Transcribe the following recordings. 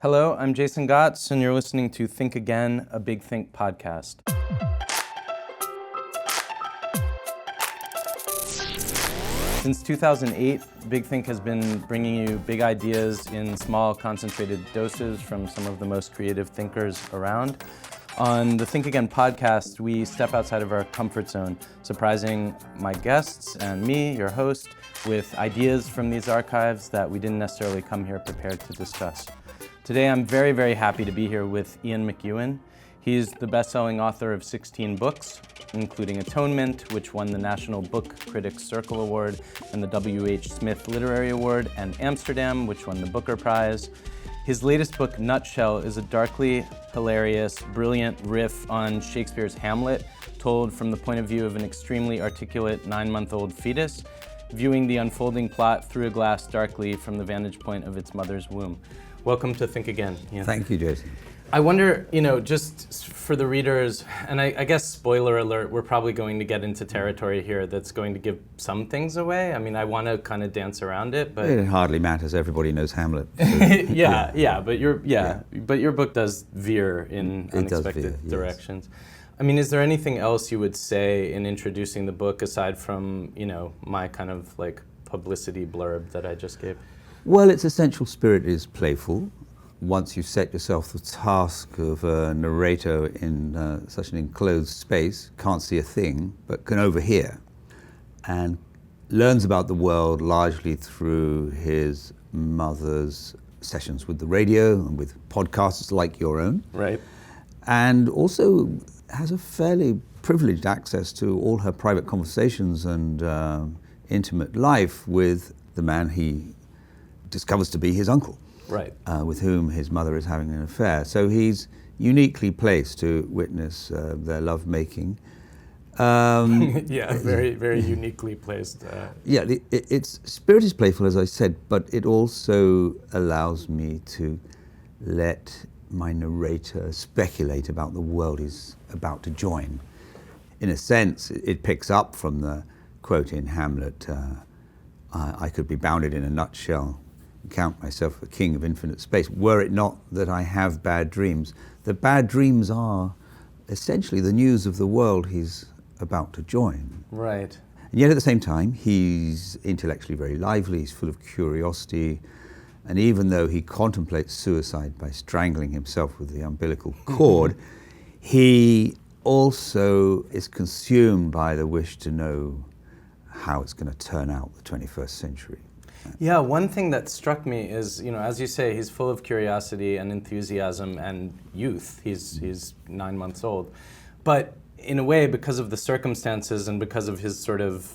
Hello, I'm Jason Gotts, and you're listening to Think Again, a Big Think podcast. Since 2008, Big Think has been bringing you big ideas in small, concentrated doses from some of the most creative thinkers around. On the Think Again podcast, we step outside of our comfort zone, surprising my guests and me, your host, with ideas from these archives that we didn't necessarily come here prepared to discuss. Today, I'm very, very happy to be here with Ian McEwan. He's the best-selling author of 16 books, including Atonement, which won the National Book Critics Circle Award and the W.H. Smith Literary Award, and Amsterdam, which won the Booker Prize. His latest book, Nutshell, is a darkly hilarious, brilliant riff on Shakespeare's Hamlet, told from the point of view of an extremely articulate 9-month-old fetus, viewing the unfolding plot through a glass darkly from the vantage point of its mother's womb. Welcome to Think Again, Ian. Thank you, Jason. I wonder, just for the readers, and I guess spoiler alert, we're probably going to get into territory here that's going to give some things away. I mean, I want to kind of dance around it, but it hardly matters. Everybody knows Hamlet. So, but your book does veer in unexpected directions. Yes. I mean, is there anything else you would say in introducing the book aside from, my kind of like publicity blurb that I just gave? Well, its essential spirit is playful. Once you set yourself the task of a narrator in such an enclosed space, can't see a thing, but can overhear, and learns about the world largely through his mother's sessions with the radio and with podcasts like your own. Right. And also has a fairly privileged access to all her private conversations and intimate life with the man he discovers to be his uncle. Right. With whom his mother is having an affair. So he's uniquely placed to witness their lovemaking. Very, very uniquely placed. Its spirit is playful, as I said, but it also allows me to let my narrator speculate about the world he's about to join. In a sense, it picks up from the quote in Hamlet, I could be bounded in a nutshell, count myself a king of infinite space, were it not that I have bad dreams. The bad dreams are essentially the news of the world he's about to join. Right. And yet at the same time, he's intellectually very lively, he's full of curiosity, and even though he contemplates suicide by strangling himself with the umbilical cord, he also is consumed by the wish to know how it's going to turn out the 21st century. Yeah, one thing that struck me is, as you say, he's full of curiosity and enthusiasm and youth. He's 9 months old. But in a way, because of the circumstances and because of his sort of,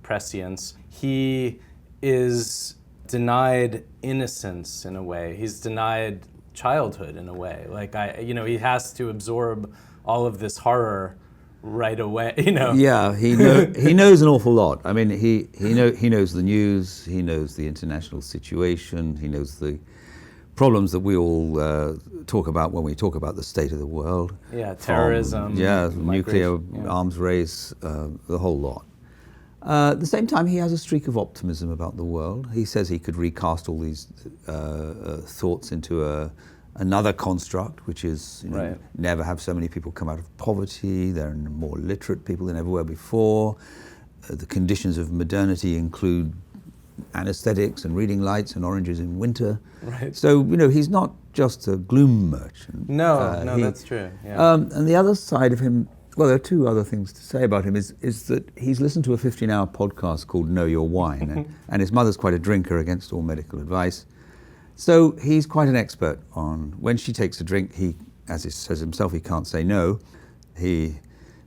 prescience, he is denied innocence in a way. He's denied childhood in a way. He has to absorb all of this horror right away, Yeah, he knows an awful lot. I mean, he knows the news, he knows the international situation, he knows the problems that we all talk about when we talk about the state of the world. Yeah, terrorism. Nuclear arms race, the whole lot. At the same time, he has a streak of optimism about the world. He says he could recast all these thoughts into another construct, which is never have so many people come out of poverty. There are more literate people than ever were before. The conditions of modernity include anesthetics and reading lights and oranges in winter. Right. So he's not just a gloom merchant. No, that's true. Yeah. And the other side of him, well, there are two other things to say about him. Is that he's listened to a 15-hour podcast called Know Your Wine, and his mother's quite a drinker against all medical advice. So he's quite an expert on when she takes a drink, he, as he says himself, he can't say no. He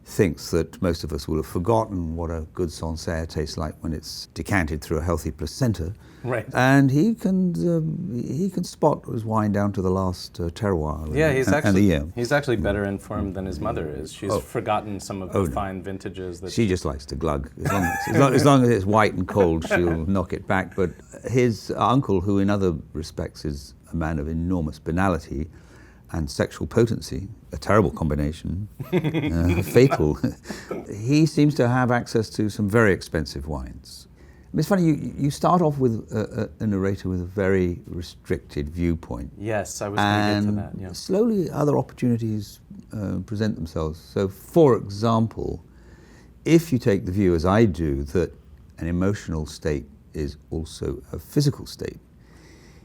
thinks that most of us will have forgotten what a good Sancerre tastes like when it's decanted through a healthy placenta. Right. And he can spot his wine down to the last terroir. Yeah, he's he's actually better informed than his mother is. She's forgotten some of the fine vintages that she just likes to glug. As long as it's white and cold, she'll knock it back. But his uncle, who in other respects is a man of enormous banality and sexual potency, a terrible combination, fatal. He seems to have access to some very expensive wines. It's funny, you start off with a narrator with a very restricted viewpoint. Yes, I was going to get to that. Yeah. Slowly other opportunities present themselves. So, for example, if you take the view, as I do, that an emotional state is also a physical state,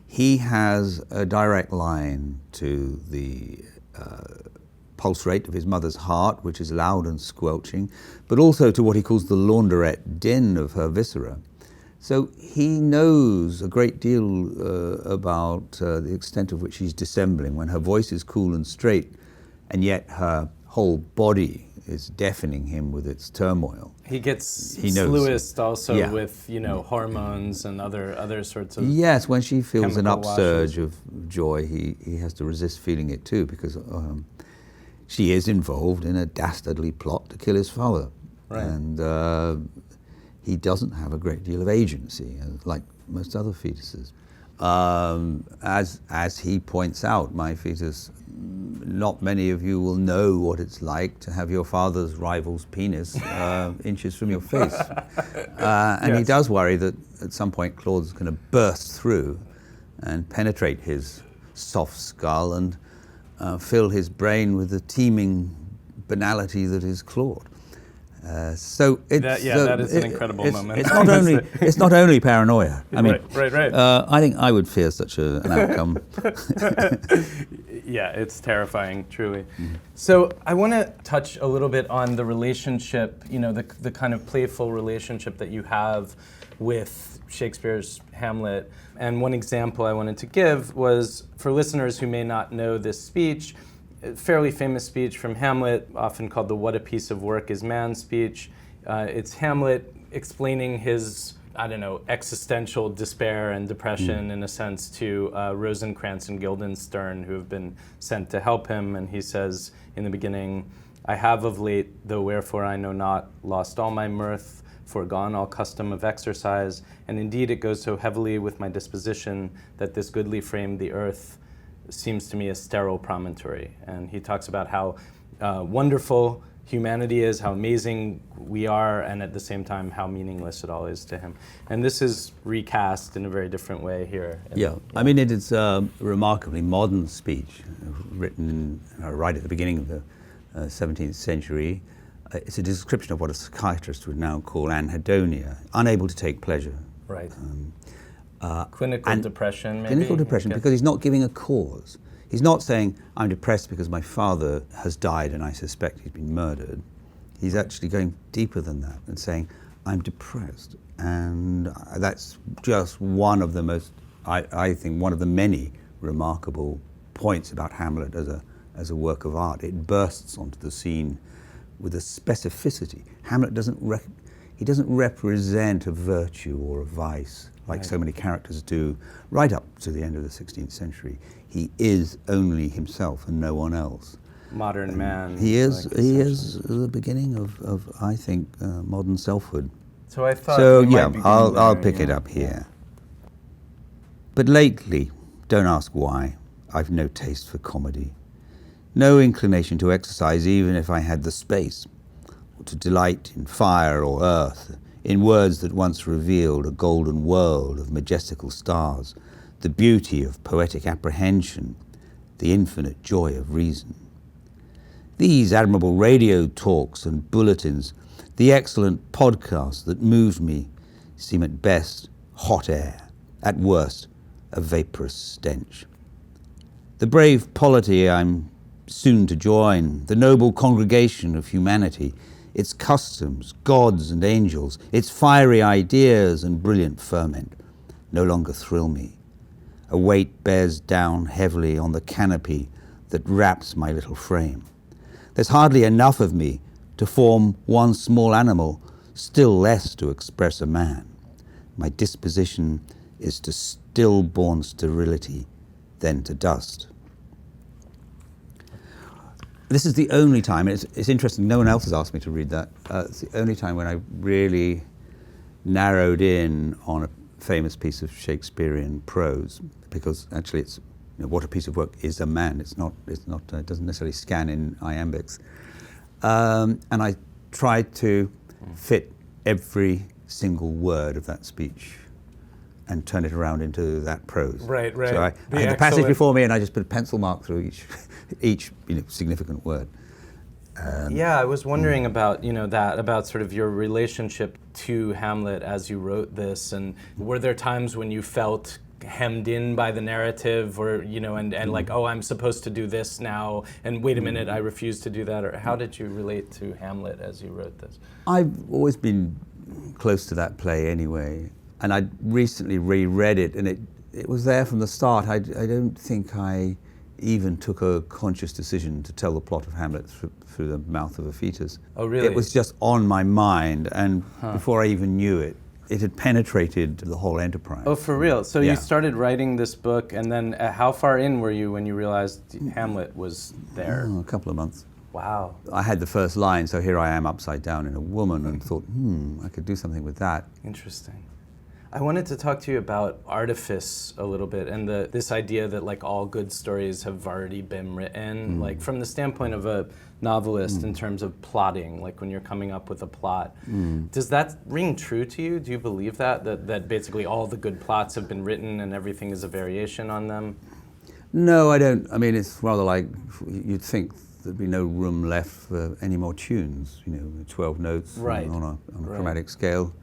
he has a direct line to the pulse rate of his mother's heart, which is loud and squelching, but also to what he calls the launderette din of her viscera. So he knows a great deal about the extent of which she's dissembling when her voice is cool and straight, and yet her whole body is deafening him with its turmoil. He gets sluiced also with, hormones and other sorts of Yes, when she feels an upsurge washes. of joy, he has to resist feeling it too, because she is involved in a dastardly plot to kill his father. Right. And he doesn't have a great deal of agency, like most other fetuses. As he points out, my fetus, not many of you will know what it's like to have your father's rival's penis inches from your face. And yes. He does worry that at some point Claude's going to burst through and penetrate his soft skull and fill his brain with the teeming banality that is Claude. So it's that is an incredible moment. It's not only paranoia. I mean, right. I think I would fear such an outcome. Yeah, it's terrifying, truly. Mm-hmm. So I want to touch a little bit on the relationship, the kind of playful relationship that you have with Shakespeare's Hamlet. And one example I wanted to give was, for listeners who may not know this speech, a fairly famous speech from Hamlet, often called the "What a Piece of Work is Man" speech. It's Hamlet explaining his, existential despair and depression, in a sense, to Rosencrantz and Guildenstern, who have been sent to help him. And he says in the beginning, "I have of late, though wherefore I know not, lost all my mirth, forgone all custom of exercise, and indeed it goes so heavily with my disposition that this goodly frame, the earth, seems to me a sterile promontory." And he talks about how wonderful humanity is, how amazing we are, and at the same time how meaningless it all is to him. And this is recast in a very different way here. I mean, it is a remarkably modern speech, written right at the beginning of the 17th century. It's a description of what a psychiatrist would now call anhedonia, unable to take pleasure. Right. Clinical depression, maybe? Clinical depression, because he's not giving a cause. He's not saying, I'm depressed because my father has died and I suspect he's been murdered. He's actually going deeper than that and saying, I'm depressed. And that's just one of the most, I think, one of the many remarkable points about Hamlet as a work of art. It bursts onto the scene with a specificity. Hamlet doesn't represent a virtue or a vice like so many characters do right up to the end of the 16th century. He is only himself and no one else. Modern man. He is the beginning of I think, modern selfhood. So I thought. So yeah, I'll pick it up here. But lately, don't ask why, I've no taste for comedy. No inclination to exercise even if I had the space, or to delight in fire or earth, in words that once revealed a golden world of majestical stars, the beauty of poetic apprehension, the infinite joy of reason. These admirable radio talks and bulletins, the excellent podcasts that moved me, seem at best hot air, at worst a vaporous stench. The brave polity I'm soon to join, the noble congregation of humanity, its customs, gods and angels, its fiery ideas and brilliant ferment, no longer thrill me. A weight bears down heavily on the canopy that wraps my little frame. There's hardly enough of me to form one small animal, still less to express a man. My disposition is to stillborn sterility, then to dust. This is the only time, it's interesting, no one else has asked me to read that. It's the only time when I really narrowed in on a famous piece of Shakespearean prose, because actually it's, what a piece of work is a man. It doesn't necessarily scan in iambics. And I tried to fit every single word of that speech and turn it around into that prose. Right. So I had the passage before me, and I just put a pencil mark through each significant word. Yeah, I was wondering about about sort of your relationship to Hamlet as you wrote this, and were there times when you felt hemmed in by the narrative, or and like, oh, I'm supposed to do this now, and wait a minute, I refuse to do that, or how did you relate to Hamlet as you wrote this? I've always been close to that play anyway, and I recently reread it, and it was there from the start. I don't think I even took a conscious decision to tell the plot of Hamlet through the mouth of a fetus. Oh, really? It was just on my mind, and before I even knew it, it had penetrated the whole enterprise. Oh, for real? So you started writing this book, and then how far in were you when you realized Hamlet was there? A couple of months. Wow. I had the first line, so here I am upside down in a woman, and thought, I could do something with that. Interesting. I wanted to talk to you about artifice a little bit, and this idea that like all good stories have already been written, like from the standpoint of a novelist in terms of plotting, like when you're coming up with a plot. Does that ring true to you? Do you believe that basically all the good plots have been written and everything is a variation on them? No, I don't. I mean, it's rather like you'd think there'd be no room left for any more tunes, 12 notes on a chromatic scale.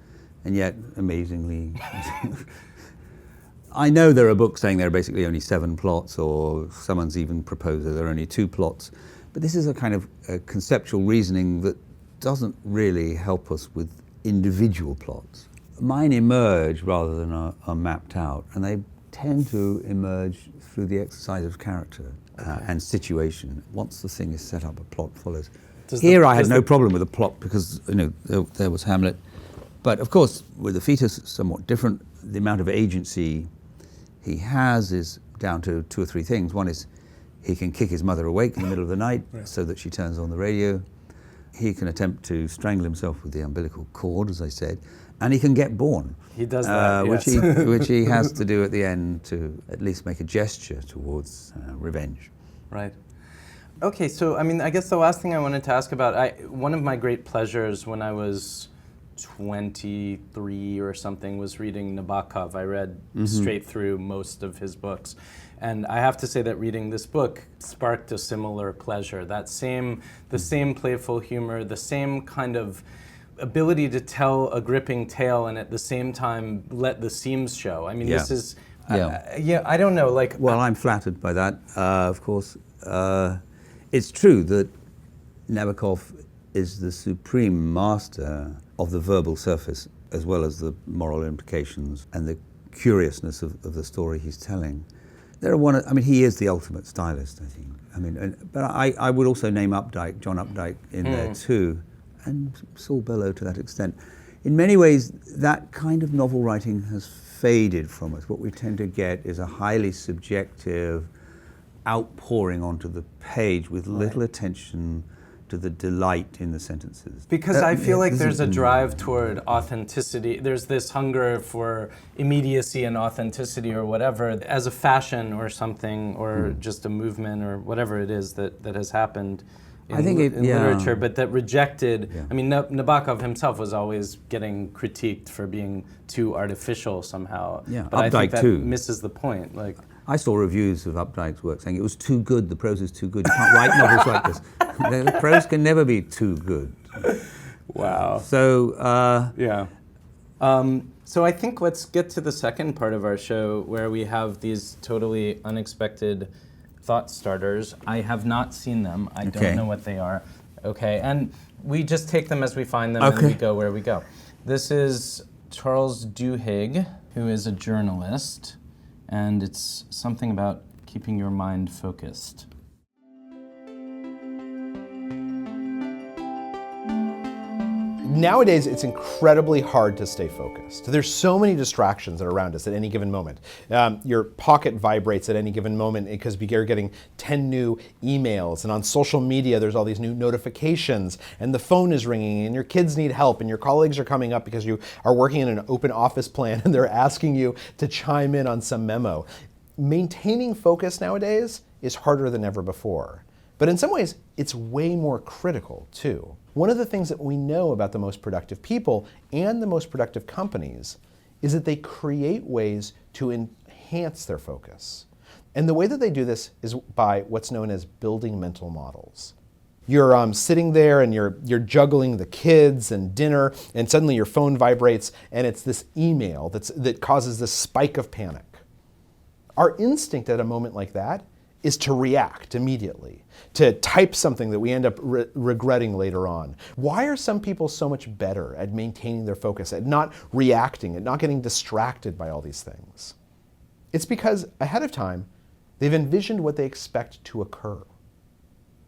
And yet, amazingly, I know there are books saying there are basically only 7 plots, or someone's even proposed that there are only 2 plots. But this is a kind of conceptual reasoning that doesn't really help us with individual plots. Mine emerge rather than are mapped out, and they tend to emerge through the exercise of character and situation. Once the thing is set up, a plot follows. I had no problem with the plot because there was Hamlet. But of course, with the fetus, it's somewhat different. The amount of agency he has is down to 2 or 3 things. One is he can kick his mother awake in the middle of the night so that she turns on the radio. He can attempt to strangle himself with the umbilical cord, as I said, and he can get born. He does that, which he has to do at the end to at least make a gesture towards revenge. Right. Okay, so I guess the last thing I wanted to ask about, one of my great pleasures when I was 23 or something was reading Nabokov. I read straight through most of his books. And I have to say that reading this book sparked a similar pleasure. The same playful humor, the same kind of ability to tell a gripping tale and at the same time let the seams show. This is, I don't know. Well, I'm flattered by that, of course. It's true that Nabokov is the supreme master of the verbal surface as well as the moral implications and the curiousness of the story he's telling. He is the ultimate stylist, I think. But I would also name John Updike in there too, and Saul Bellow to that extent. In many ways, that kind of novel writing has faded from us. What we tend to get is a highly subjective outpouring onto the page with little attention to the delight in the sentences. Because I feel like there's a drive toward authenticity. There's this hunger for immediacy and authenticity or whatever as a fashion or something, or just a movement or whatever it is that has happened in literature, but that rejected, Nabokov himself was always getting critiqued for being too artificial somehow. Yeah, but Updike I think that too. misses the point. I saw reviews of Updike's work saying it was too good, the prose is too good, you can't write novels like this. The prose can never be too good. Wow. So, so I think let's get to the second part of our show where we have these totally unexpected thought starters. I have not seen them. I don't know what they are. Okay, and we just take them as we find them and we go where we go. This is Charles Duhigg, who is a journalist, and it's something about keeping your mind focused. Nowadays, it's incredibly hard to stay focused. There's so many distractions that are around us at any given moment. Your pocket vibrates at any given moment because you're getting 10 new emails, and on social media, there's all these new notifications, and the phone is ringing, and your kids need help, and your colleagues are coming up because you are working in an open office plan, and they're asking you to chime in on some memo. Maintaining focus nowadays is harder than ever before. But in some ways, it's way more critical too. One of the things that we know about the most productive people and the most productive companies is that they create ways to enhance their focus. And the way that they do this is by what's known as building mental models. You're sitting there and you're juggling the kids and dinner, and suddenly your phone vibrates, and it's this email that causes this spike of panic. Our instinct at a moment like that is to react immediately, to type something that we end up regretting later on. Why are some people so much better at maintaining their focus, at not reacting, at not getting distracted by all these things? It's because ahead of time, they've envisioned what they expect to occur.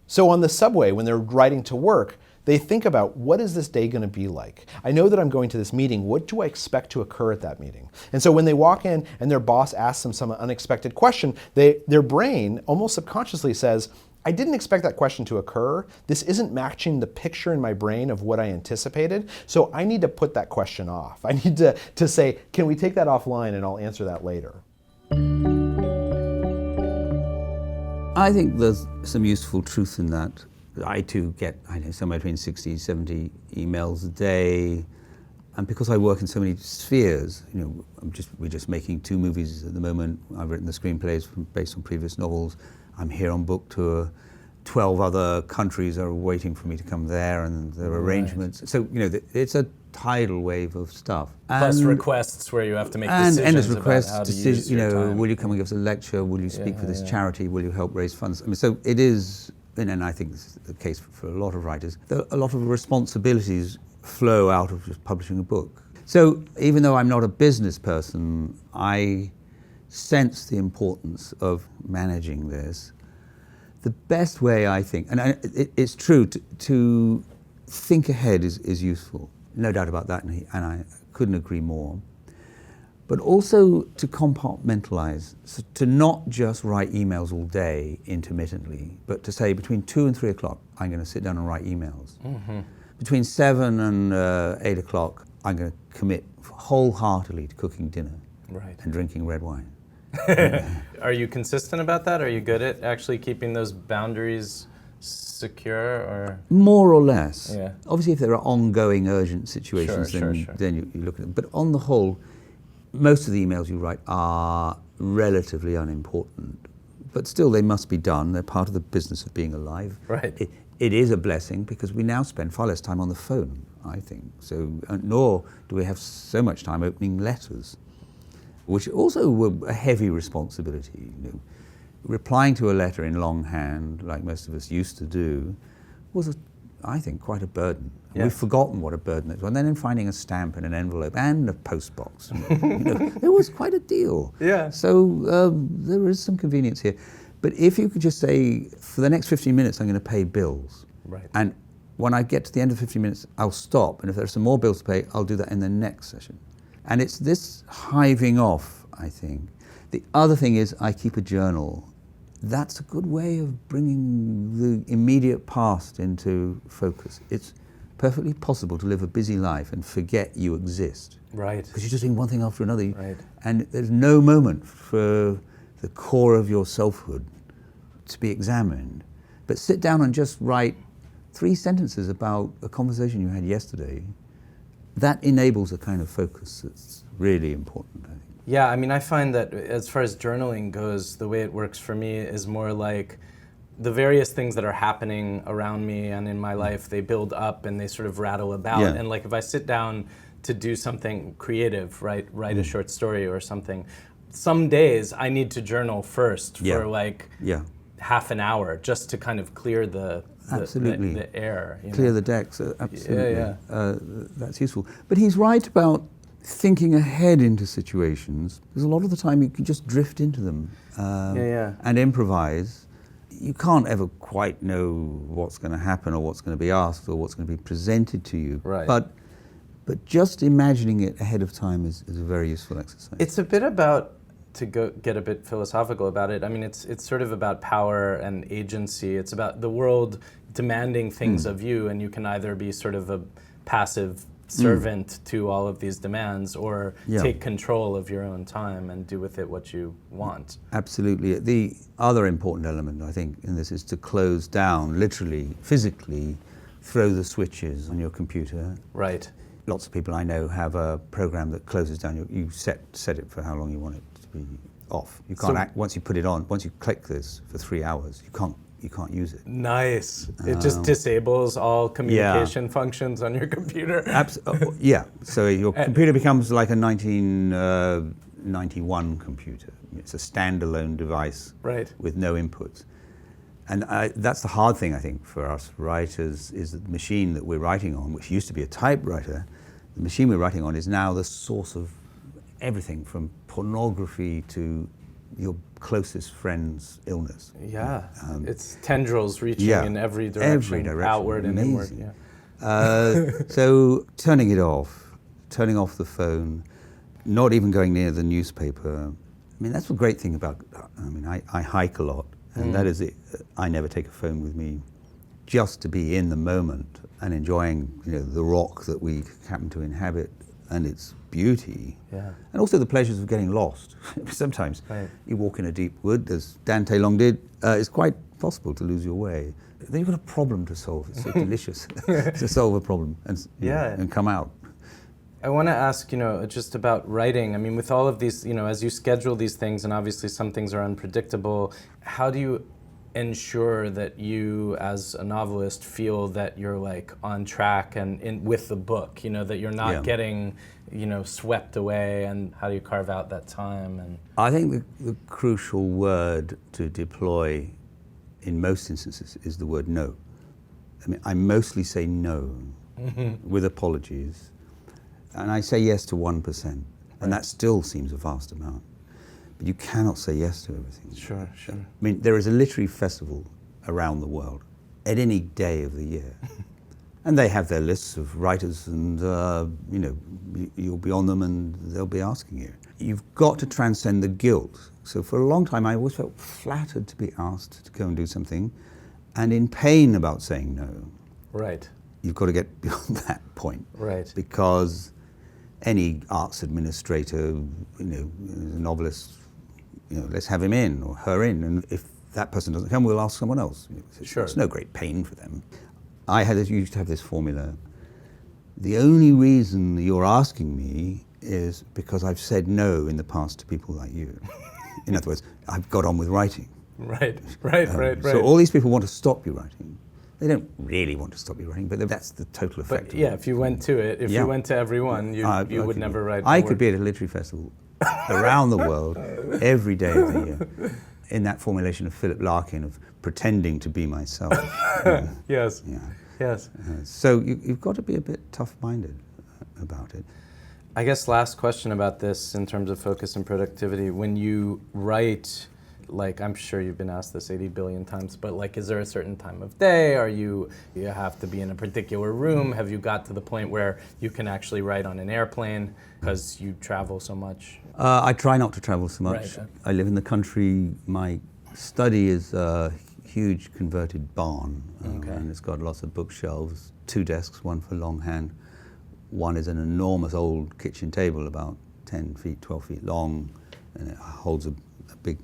So on the subway, when they're riding to work, they think about, what is this day going to be like? I know that I'm going to this meeting. What do I expect to occur at that meeting? And so when they walk in and their boss asks them some unexpected question, their brain almost subconsciously says, I didn't expect that question to occur. This isn't matching the picture in my brain of what I anticipated. So I need to put that question off. I need to say, can we take that offline and I'll answer that later? I think there's some useful truth in that. I too get, somewhere between 60, 70 emails a day. And because I work in so many spheres, we're just making 2 movies at the moment. I've written the screenplays based on previous novels. I'm here on book tour. 12 other countries are waiting for me to come there, and there are arrangements. So, it's a tidal wave of stuff. Plus requests where you have to make decisions endless requests, about how to use your time. Will you come and give us a lecture? Will you speak for this charity? Will you help raise funds? So it is, and I think this is the case for a lot of writers, a lot of responsibilities flow out of just publishing a book. So even though I'm not a business person, I sense the importance of managing this. The best way, I think, and it's true, to think ahead is useful. No doubt about that, and I couldn't agree more. But also to compartmentalize, so to not just write emails all day intermittently, but to say between 2 and 3 o'clock, I'm going to sit down and write emails. Mm-hmm. Between 7 and 8 o'clock, I'm going to commit wholeheartedly to cooking dinner and drinking red wine. Are you consistent about that? Are you good at actually keeping those boundaries secure, or? More or less. Yeah. Obviously, if there are ongoing urgent situations, then you look at them. But on the whole, most of the emails you write are relatively unimportant. But still, they must be done. They're part of the business of being alive. Right. It is a blessing because we now spend far less time on the phone, I think. So, nor do we have so much time opening letters, which also were a heavy responsibility. Replying to a letter in longhand, like most of us used to do, was, I think, quite a burden. Yeah. We've forgotten what a burden it was. And then finding a stamp in an envelope and a postbox, it was quite a deal. Yeah. So there is some convenience here. But if you could just say, for the next 15 minutes, I'm going to pay bills. Right. And when I get to the end of 15 minutes, I'll stop. And if there are some more bills to pay, I'll do that in the next session. And it's this hiving off, I think. The other thing is I keep a journal. That's a good way of bringing the immediate past into focus. It's perfectly possible to live a busy life and forget you exist. Right. Because you're just doing one thing after another. Right. And there's no moment for the core of your selfhood to be examined. But sit down and just write 3 sentences about a conversation you had yesterday. That enables a kind of focus that's really important, I think. Yeah, I mean, I find that as far as journaling goes, the way it works for me is more like the various things that are happening around me and in my life, they build up and they sort of rattle about. Yeah. And like if I sit down to do something creative, write a short story or something, some days I need to journal first for half an hour just to kind of clear the air. Clear the decks, absolutely. That's useful. But he's right about thinking ahead into situations, because a lot of the time you can just drift into them and improvise. You can't ever quite know what's going to happen or what's going to be asked or what's going to be presented to you. Right. But just imagining it ahead of time is a very useful exercise. It's a bit about, to get a bit philosophical about it, I mean, it's sort of about power and agency. It's about the world demanding things of you, and you can either be sort of a passive servant to all of these demands, or Yeah. take control of your own time and do with it what you want. Absolutely. The other important element, I think, in this is to close down, literally, physically, throw the switches on your computer. Right. Lots of people I know have a program that closes down. You set it for how long you want it to be off. You can't once you put it on. Once you click this for 3 hours, you can't use it. Nice. It just disables all communication functions on your computer. Yeah. So your computer becomes like a 1991 computer. It's a standalone device with no inputs. And that's the hard thing, I think, for us writers, is that the machine that we're writing on, which used to be a typewriter, the machine we're writing on is now the source of everything from pornography to your closest friend's illness. Yeah, it's tendrils reaching in every direction, outward and inward. Yeah. So turning it off, turning off the phone, not even going near the newspaper. I mean, that's the great thing about, I hike a lot, and that is it. I never take a phone with me, just to be in the moment and enjoying, the rock that we happen to inhabit and its beauty, and also the pleasures of getting lost. Sometimes you walk in a deep wood, as Dante long did. It's quite possible to lose your way. Then you've got a problem to solve. It's so delicious to solve a problem and come out. I want to ask, just about writing. I mean, with all of these, as you schedule these things, and obviously some things are unpredictable, how do you ensure that you, as a novelist, feel that you're like on track and with the book, that you're not getting, swept away, and how do you carve out that time? And I think the crucial word to deploy in most instances is the word no. I mean, I mostly say no with apologies, and I say yes to 1%, and that still seems a vast amount. But you cannot say yes to everything. Sure. I mean, there is a literary festival around the world at any day of the year. And they have their lists of writers, and you'll be on them and they'll be asking you. You've got to transcend the guilt. So for a long time I always felt flattered to be asked to go and do something, and in pain about saying no. Right. You've got to get beyond that point. Right. Because any arts administrator, a novelist, let's have him in or her in, and if that person doesn't come, we'll ask someone else. It's no great pain for them. I used to have this formula. The only reason you're asking me is because I've said no in the past to people like you. In other words, I've got on with writing. Right. So all these people want to stop you writing. They don't really want to stop you writing, but that's the total effect. But if you went to it, if you went to everyone, you would never write. I could be at a literary festival around the world every day of the year, in that formulation of Philip Larkin of pretending to be myself. Yes. So you've got to be a bit tough-minded about it. I guess last question about this in terms of focus and productivity. When you write, I'm sure you've been asked this 80 billion times, but is there a certain time of day? You have to be in a particular room? Have you got to the point where you can actually write on an airplane because you travel so much? I try not to travel so much. Right. I live in the country. My study is a huge converted barn, and it's got lots of bookshelves, 2 desks, one for longhand. One is an enormous old kitchen table, about 10 feet, 12 feet long, and it holds a big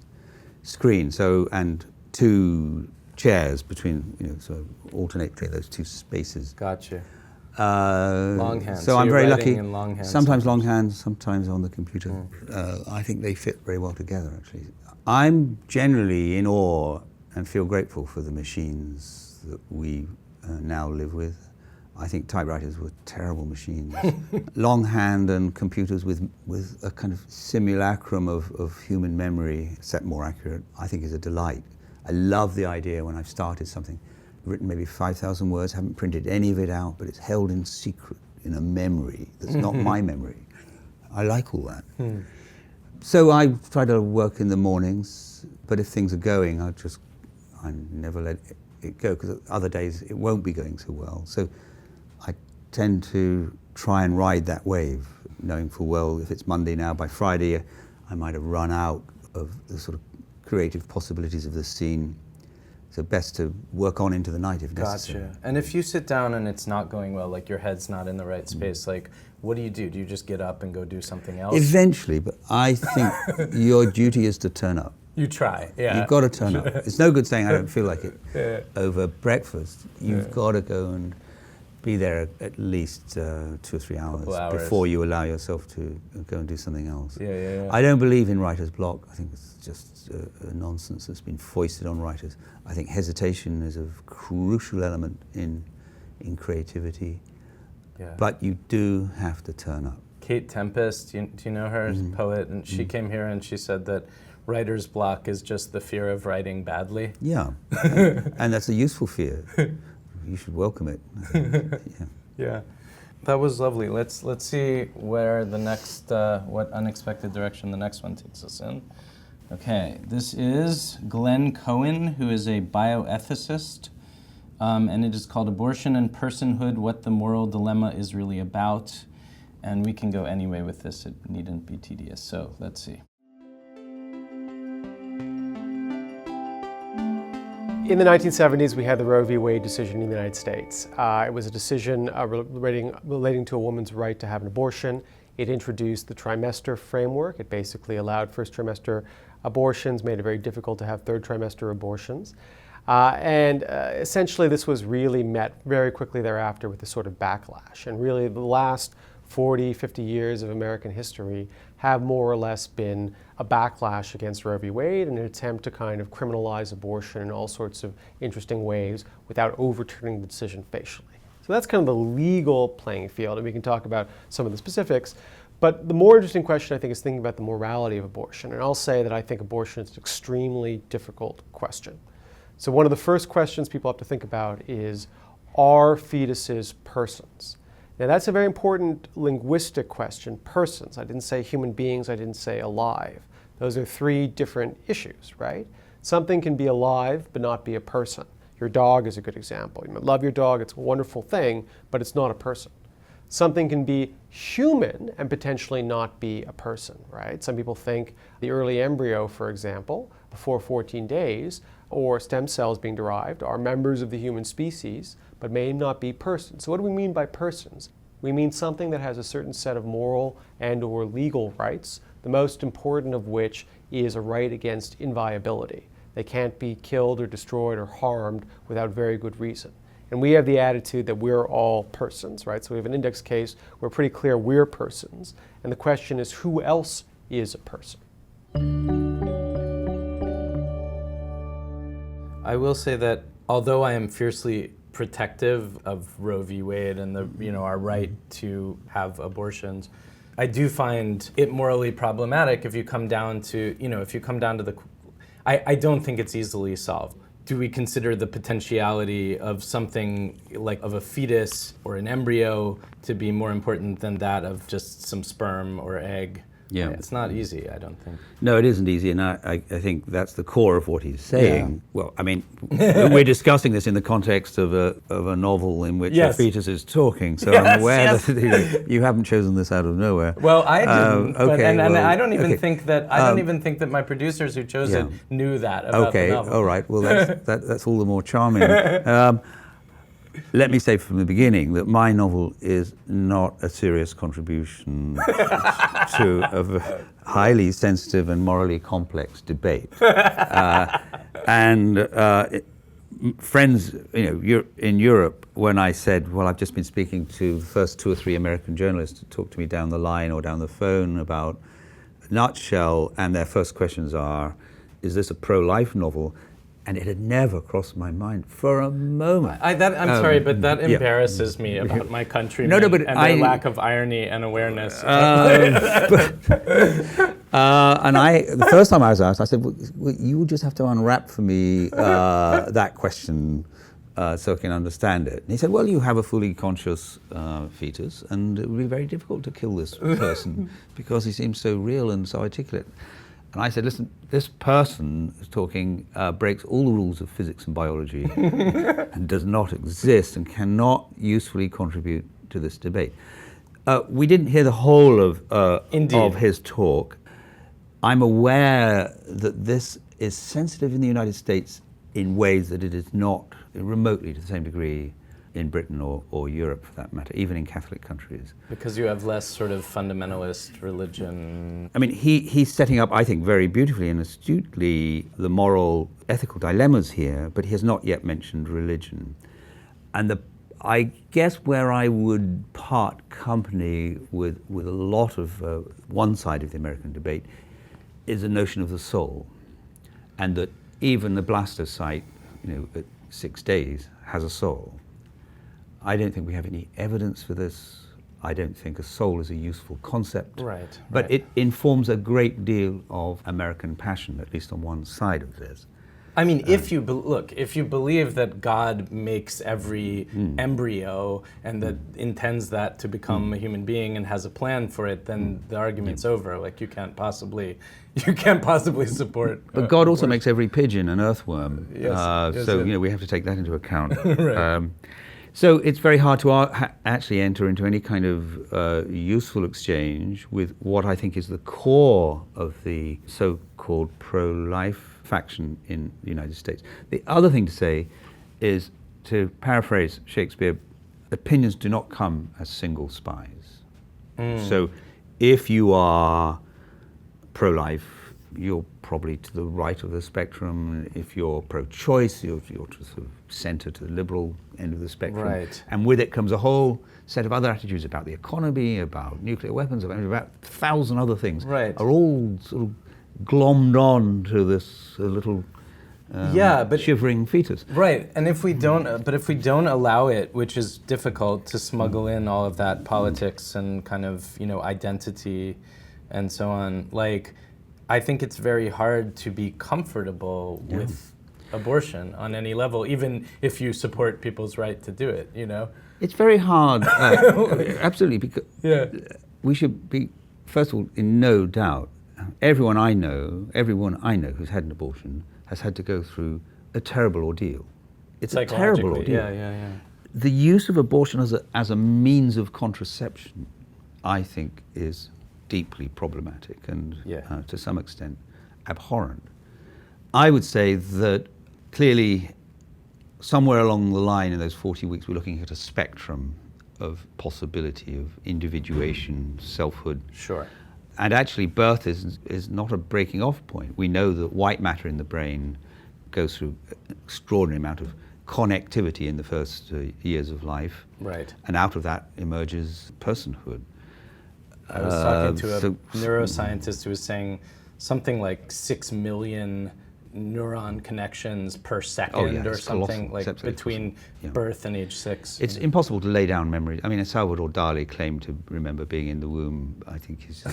screen. And 2 chairs between, so alternate between those 2 spaces. Gotcha. Longhand. So I'm very lucky. In longhand sometimes longhand, sometimes on the computer. I think they fit very well together, actually. I'm generally in awe and feel grateful for the machines that we now live with. I think typewriters were terrible machines. Longhand and computers with a kind of simulacrum of human memory, except more accurate, I think is a delight. I love the idea when I've started something, written maybe 5,000 words, haven't printed any of it out, but it's held in secret in a memory that's not my memory. I like all that. So I try to work in the mornings, but if things are going, I never let it go, because other days it won't be going so well. So I tend to try and ride that wave, knowing full well if it's Monday now, by Friday I might have run out of the sort of creative possibilities of the scene. So best to work on into the night if necessary. Gotcha. And if you sit down and it's not going well, like your head's not in the right space, like what do? Do you just get up and go do something else? Eventually, but I think your duty is to turn up. You try, yeah. You've got to turn up. It's no good saying I don't feel like it over breakfast. You've got to go and be there at least 2 or 3 hours before you allow yourself to go and do something else. Yeah. I don't believe in writer's block. I think it's just a nonsense that's been foisted on writers. I think hesitation is a crucial element in creativity, but you do have to turn up. Kate Tempest, do you know her, poet? And she came here and she said that writer's block is just the fear of writing badly. Yeah, and that's a useful fear. You should welcome it. Yeah, that was lovely. Let's see where the next, what unexpected direction the next one takes us in. Okay, this is Glenn Cohen, who is a bioethicist, and it is called Abortion and Personhood, What the Moral Dilemma is Really About. And we can go any way with this, it needn't be tedious, so let's see. In the 1970s, we had the Roe v. Wade decision in the United States. It was a decision relating to a woman's right to have an abortion. It introduced the trimester framework. It basically allowed first trimester abortions, made it very difficult to have third trimester abortions. Essentially, this was really met very quickly thereafter with a sort of backlash. And really, the last 40, 50 years of American history have more or less been a backlash against Roe v. Wade and an attempt to kind of criminalize abortion in all sorts of interesting ways without overturning the decision facially. So that's kind of the legal playing field, and we can talk about some of the specifics. But the more interesting question, I think, is thinking about the morality of abortion. And I'll say that I think abortion is an extremely difficult question. So one of the first questions people have to think about is, are fetuses persons? Now that's a very important linguistic question, persons. I didn't say human beings, I didn't say alive. Those are 3 different issues, right? Something can be alive but not be a person. Your dog is a good example. You might love your dog, it's a wonderful thing, but it's not a person. Something can be human and potentially not be a person, right? Some people think the early embryo, for example, before 14 days, or stem cells being derived, are members of the human species, but may not be persons. So what do we mean by persons? We mean something that has a certain set of moral and or legal rights, the most important of which is a right against inviolability. They can't be killed or destroyed or harmed without very good reason. And we have the attitude that we're all persons, right? So we have an index case, we're pretty clear we're persons, and the question is, who else is a person? I will say that although I am fiercely protective of Roe v. Wade and our right to have abortions, I do find it morally problematic if you come down to, I don't think it's easily solved. Do we consider the potentiality of something like of a fetus or an embryo to be more important than that of just some sperm or egg? Yeah. It's not easy, I don't think. No, it isn't easy, and I think that's the core of what he's saying. Yeah. Well, I mean, we're discussing this in the context of a novel in which a fetus is talking, so I'm aware that you haven't chosen this out of nowhere. Well, I didn't, and I don't even okay. think that I don't even think that my producers who chose it knew that about the novel. All right. Well, that's all the more charming. Let me say from the beginning that my novel is not a serious contribution to a highly sensitive and morally complex debate. Friends, in Europe, when I said, well, I've just been speaking to the first 2 or 3 American journalists to talk to me down the line or down the phone about Nutshell, and their first questions are, is this a pro-life novel? And it had never crossed my mind for a moment. I'm sorry, but that embarrasses me about my countrymen and their lack of irony and awareness. The first time I was asked, I said, well, you will just have to unwrap for me that question so I can understand it. And he said, well, you have a fully conscious fetus, and it would be very difficult to kill this person because he seems so real and so articulate. And I said, listen, this person who's talking breaks all the rules of physics and biology and does not exist and cannot usefully contribute to this debate. We didn't hear the whole of his talk. I'm aware that this is sensitive in the United States in ways that it is not remotely to the same degree in Britain or Europe, for that matter, even in Catholic countries. Because you have less sort of fundamentalist religion. I mean, he's setting up, I think, very beautifully and astutely the moral, ethical dilemmas here, but he has not yet mentioned religion. And I guess where I would part company with a lot of one side of the American debate is the notion of the soul, and that even the blastocyte, at 6 days, has a soul. I don't think we have any evidence for this. I don't think a soul is a useful concept. Right. But it informs a great deal of American passion, at least on one side of this. I mean, if you believe that God makes every embryo and that intends that to become a human being and has a plan for it, then the argument's over. Like, you can't possibly support. But God also makes every pigeon an earthworm. Yes, so we have to take that into account. Right. So it's very hard to actually enter into any kind of useful exchange with what I think is the core of the so-called pro-life faction in the United States. The other thing to say is, to paraphrase Shakespeare, opinions do not come as single spies. So if you are pro-life, you're probably to the right of the spectrum. If you're pro-choice, you're to sort of centre to the liberal end of the spectrum. Right. And with it comes a whole set of other attitudes about the about nuclear weapons, about 1,000 other things. Right. Are all sort of glommed on to this little shivering fetus. Right, and if we don't allow it, which is difficult, to smuggle in all of that politics and kind of identity and so on, like, I think it's very hard to be comfortable with abortion on any level, even if you support people's right to do it. It's very hard, absolutely, because we should be, first of all, in no doubt. Everyone I know who's had an abortion has had to go through a terrible ordeal. It's a terrible ordeal. Yeah. The use of abortion as a means of contraception, I think, is deeply problematic and to some extent abhorrent. I would say that clearly somewhere along the line in those 40 weeks we're looking at a spectrum of possibility of individuation, selfhood. Sure. And actually, birth is not a breaking off point. We know that white matter in the brain goes through an extraordinary amount of connectivity in the first years of life. Right. And out of that emerges personhood. I was talking to a neuroscientist who was saying something like 6 million neuron connections per second or something, like between birth and age 6. It's impossible to lay down memories. I mean, Salvador Dali claimed to remember being in the womb. I think he's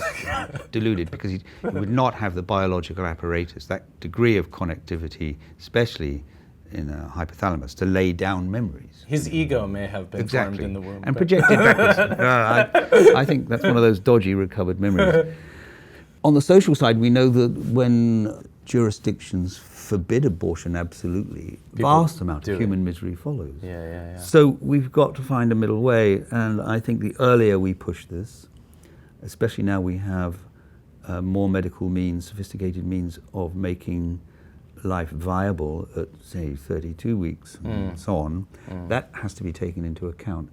deluded, because he would not have the biological apparatus, that degree of connectivity, especially in a hypothalamus, to lay down memories. His ego may have been formed in the womb. And projected backwards. I think that's one of those dodgy recovered memories. On the social side, we know that when jurisdictions forbid abortion absolutely, vast amount of human misery follows. Yeah. So we've got to find a middle way, and I think the earlier we push this, especially now we have more medical means, sophisticated means of making life viable at, say, 32 weeks and so on, that has to be taken into account.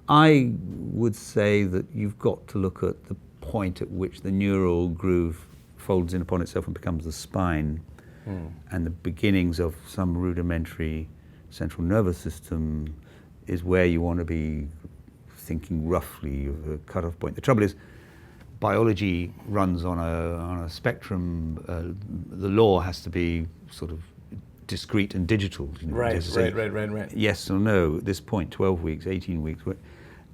I would say that you've got to look at the point at which the neural groove folds in upon itself and becomes the spine, and the beginnings of some rudimentary central nervous system is where you want to be thinking roughly of a cutoff point. The trouble is, biology runs on a spectrum. The law has to be sort of discrete and digital. Right. Yes or no at this point, 12 weeks, 18 weeks.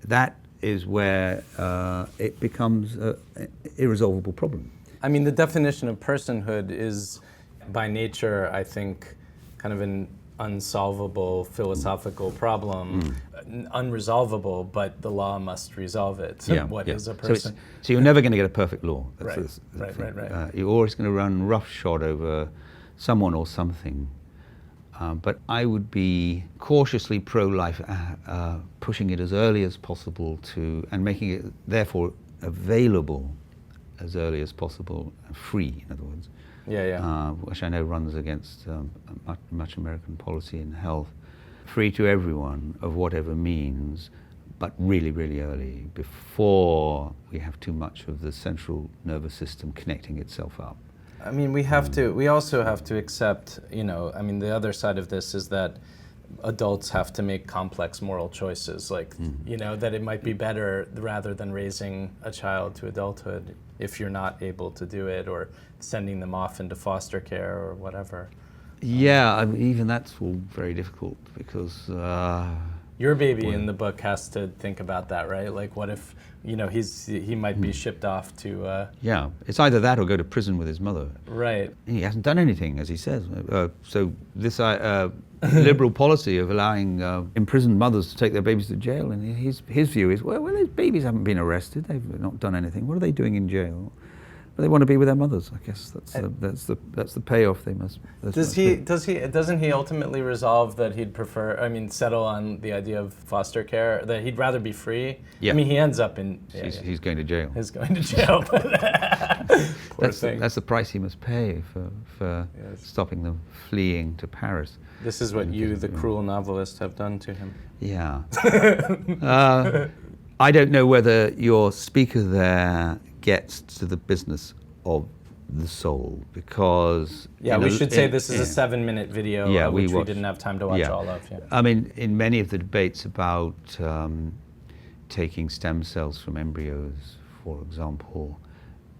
That is where it becomes an irresolvable problem. I mean, the definition of personhood is, by nature, I think, kind of an unsolvable philosophical problem, unresolvable, but the law must resolve it. What is a person? So you're never going to get a perfect law. Right. You're always going to run roughshod over someone or something. But I would be cautiously pro-life, pushing it as early as possible and making it therefore available as early as possible, free, in other words, which I know runs against much American policy in health. Free to everyone of whatever means, but really, really early, before we have too much of the central nervous system connecting itself up. I mean, we also have to accept, the other side of this is that adults have to make complex moral choices, that it might be better rather than raising a child to adulthood if you're not able to do it, or sending them off into foster care or whatever. Yeah, even that's all very difficult because... Your baby in the book has to think about that, right? Like, what if, he might be shipped off to... Yeah, it's either that or go to prison with his mother. Right. He hasn't done anything, as he says. So this liberal policy of allowing imprisoned mothers to take their babies to jail, and his view is, well, these babies haven't been arrested, they've not done anything. What are they doing in jail? Well, they want to be with their mothers. I guess that's the payoff they must. Doesn't he ultimately resolve that he'd prefer? Settle on the idea of foster care, that he'd rather be free. Yeah. He ends up in. He's going to jail. He's going to jail. Poor thing. That's the price he must pay for stopping them fleeing to Paris. This is what you, the cruel novelist, have done to him. Yeah. I don't know whether your speaker there gets to the business of the soul, because... Yeah, we should say this is a 7-minute video, which we didn't have time to watch all of. Yeah. I mean, in many of the debates about taking stem cells from embryos, for example,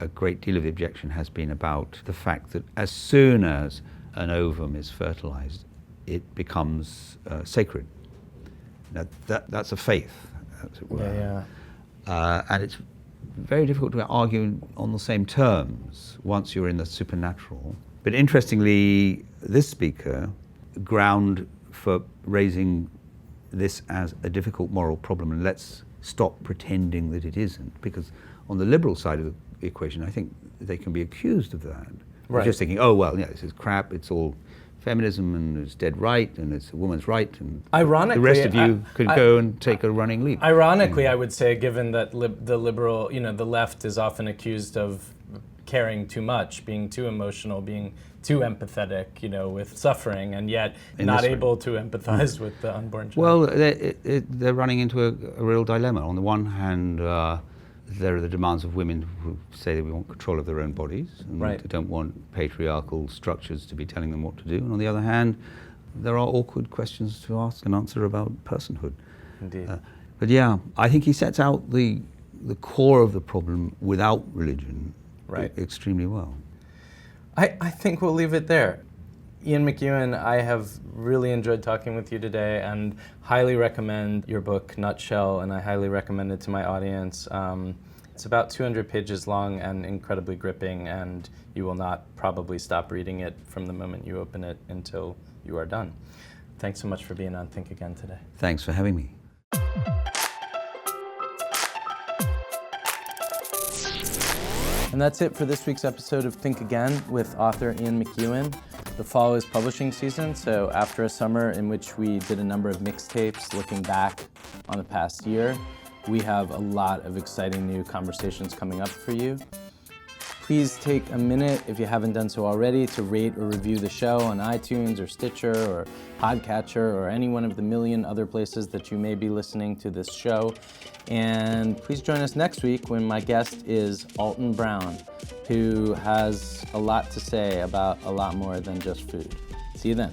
a great deal of the objection has been about the fact that as soon as an ovum is fertilized, it becomes sacred. Now, that's a faith, as it were. And it's very difficult to argue on the same terms once you're in the supernatural. But interestingly, this speaker ground for raising this as a difficult moral problem, and let's stop pretending that it isn't, because on the liberal side of the equation, I think they can be accused of that. Right. Just thinking, oh, well, this is crap, it's all feminism and it's dead right and it's a woman's right, and ironically, the rest of you could go and take a running leap. Ironically, I would say, given that the liberal, the left is often accused of caring too much, being too emotional, being too empathetic, with suffering, and yet not able to empathize with the unborn child. Well, they're running into a real dilemma. On the one hand, there are the demands of women who say they want control of their own bodies, and they don't want patriarchal structures to be telling them what to do. And on the other hand, there are awkward questions to ask and answer about personhood. Indeed. But yeah, I think he sets out the core of the problem without religion extremely well. I think we'll leave it there. Ian McEwan, I have really enjoyed talking with you today and highly recommend your book, Nutshell, and I highly recommend it to my audience. It's about 200 pages long and incredibly gripping, and you will not probably stop reading it from the moment you open it until you are done. Thanks so much for being on Think Again today. Thanks for having me. And that's it for this week's episode of Think Again with author Ian McEwan. The fall is publishing season, so after a summer in which we did a number of mixtapes looking back on the past year, we have a lot of exciting new conversations coming up for you. Please take a minute, if you haven't done so already, to rate or review the show on iTunes or Stitcher or Podcatcher or any one of the million other places that you may be listening to this show. And please join us next week when my guest is Alton Brown, who has a lot to say about a lot more than just food. See you then.